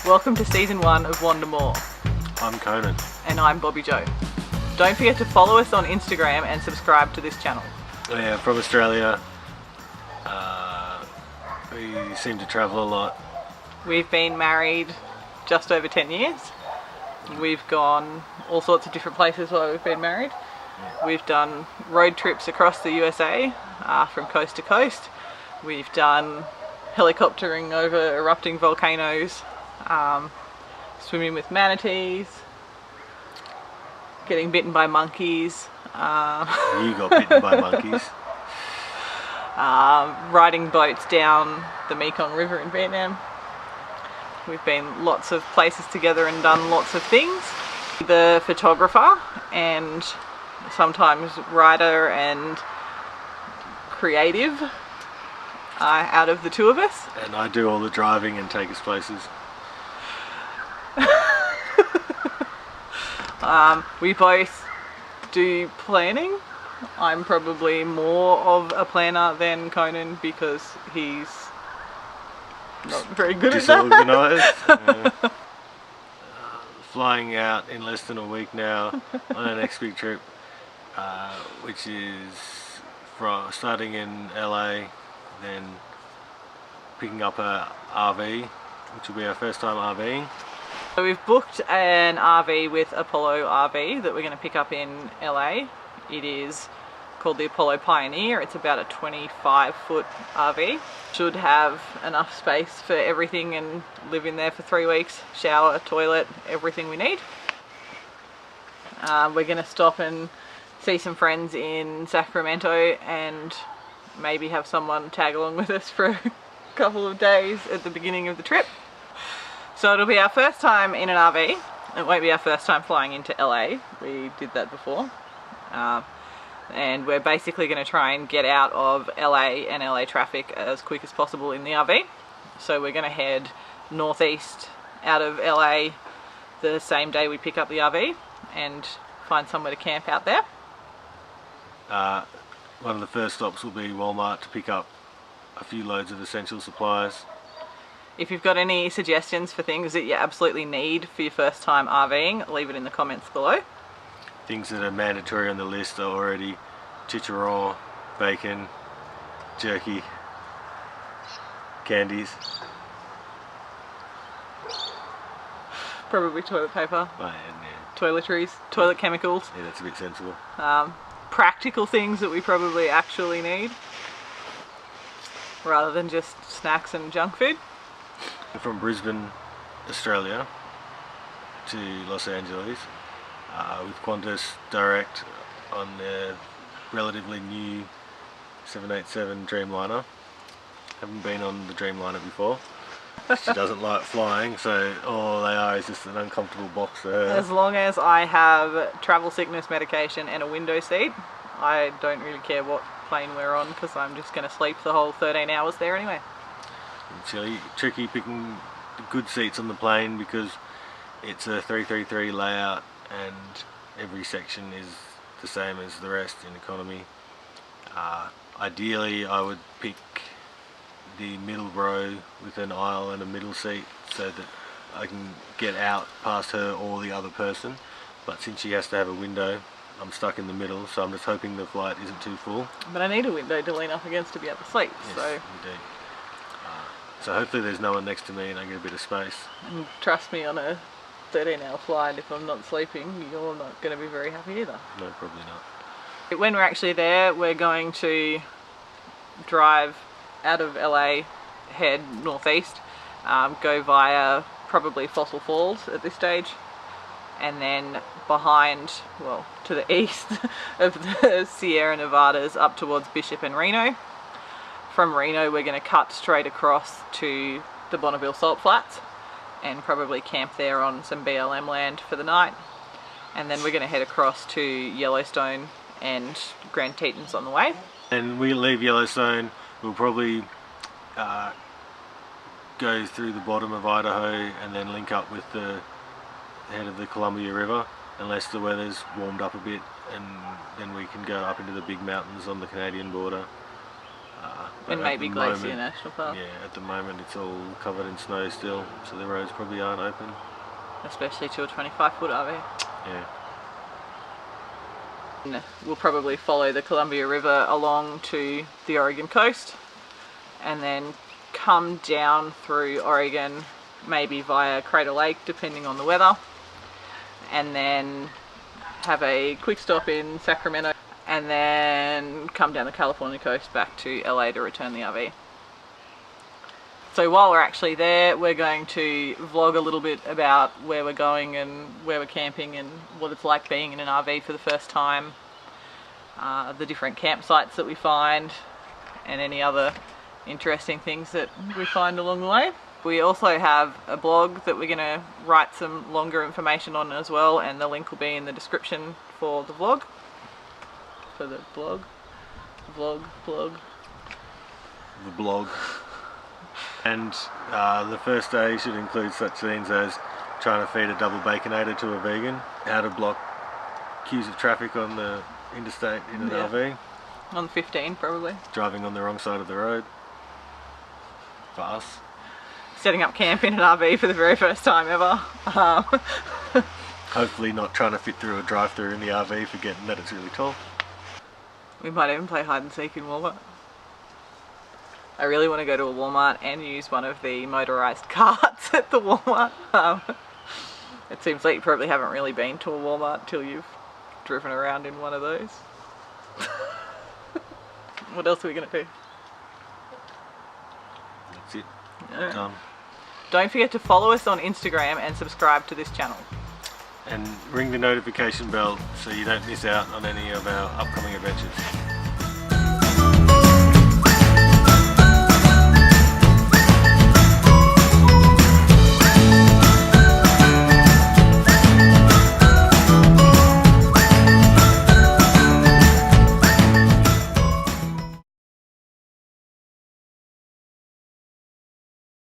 Welcome to season 1 of Wander More. I'm Conan. And I'm Bobby Joe. Don't forget to follow us on Instagram and subscribe to this channel. Yeah, from Australia. We seem to travel a lot. We've been married just over 10 years. We've gone all sorts of different places while we've been married. We've done road trips across the USA from coast to coast. We've done helicoptering over erupting volcanoes, swimming with manatees, getting bitten by monkeys. You got bitten by monkeys. Riding boats down the Mekong River in Vietnam. We've been lots of places together and done lots of things. The photographer and sometimes writer and creative out of the two of us. And I do all the driving and take us places. We both do planning. I'm probably more of a planner than Conan because he's not very good at that. Disorganised. Flying out in less than a week now on our next big trip, which is starting in LA, then picking up a RV, which will be our first time RVing. So we've booked an RV with Apollo RV that we're going to pick up in LA. It is called the Apollo Pioneer. It's about a 25-foot RV. Should have enough space for everything and live in there for 3 weeks. Shower, toilet, everything we need. We're going to stop and see some friends in Sacramento and maybe have someone tag along with us for a couple of days at the beginning of the trip. So it'll be our first time in an RV. It won't be our first time flying into LA. We did that before. And we're basically going to try and get out of LA and LA traffic as quick as possible in the RV. So we're going to head northeast out of LA the same day we pick up the RV and find somewhere to camp out there. One of the first stops will be Walmart to pick up a few loads of essential supplies. If you've got any suggestions for things that you absolutely need for your first time RVing, leave it in the comments below. Things that are mandatory on the list are already chicharron, bacon, jerky, candies. Probably toilet paper, Yeah. toiletries, toilet chemicals. Yeah, that's a bit sensible. Practical things that we probably actually need, rather than just snacks and junk food. From Brisbane, Australia to Los Angeles with Qantas Direct on the relatively new 787 Dreamliner. Haven't been on the Dreamliner before. She doesn't like flying, so all they are is just an uncomfortable box for her. As long as I have travel sickness medication and a window seat, I don't really care what plane we're on because I'm just going to sleep the whole 13 hours there anyway. It's really tricky picking the good seats on the plane because it's a 333 layout and every section is the same as the rest in economy. Ideally I would pick the middle row with an aisle and a middle seat so that I can get out past her or the other person, but since she has to have a window I'm stuck in the middle, so I'm just hoping the flight isn't too full. But I need a window to lean up against to be able to sleep. Yes, so you do. So hopefully there's no one next to me and I get a bit of space. And trust me, on a 13-hour flight, if I'm not sleeping, you're not going to be very happy either. No, probably not. When we're actually there, we're going to drive out of LA, head northeast, go via probably Fossil Falls at this stage, and then behind, well, to the east of the Sierra Nevadas up towards Bishop and Reno. From Reno we're going to cut straight across to the Bonneville Salt Flats and probably camp there on some BLM land for the night, and then we're going to head across to Yellowstone and Grand Tetons on the way. And we leave Yellowstone, we'll probably go through the bottom of Idaho and then link up with the head of the Columbia River, unless the weather's warmed up a bit, and then we can go up into the big mountains on the Canadian border. But And at maybe the Glacier moment- National Park, Yeah, at the moment it's all covered in snow still, so the roads probably aren't open. especially to a 25-foot RV. Yeah. And we'll probably follow the Columbia River along to the Oregon coast and then come down through Oregon, maybe via Crater Lake depending on the weather, and then have a quick stop in Sacramento and then come down the California coast back to LA to return the RV. So while we're actually there, we're going to vlog a little bit about where we're going and where we're camping and what it's like being in an RV for the first time, the different campsites that we find, and any other interesting things that we find along the way. We also have a blog that we're going to write some longer information on as well, and the link will be in the description for the vlog. For the blog. Blog. The blog. And the first day should include such things as trying to feed a double baconator to a vegan, how to block queues of traffic on the interstate in an RV, On 15 probably. driving on the wrong side of the road, for us. Setting up camp in an RV for the very first time ever. Hopefully not trying to fit through a drive-through in the RV, forgetting that it's really tall. We might even play hide and seek in Walmart. I really want to go to a Walmart and use one of the motorised carts at the Walmart. It seems like you probably haven't really been to a Walmart till you've driven around in one of those. What else are we going to do? That's it. Yeah. Done. Don't forget to follow us on Instagram and subscribe to this channel. And ring the notification bell so you don't miss out on any of our upcoming adventures.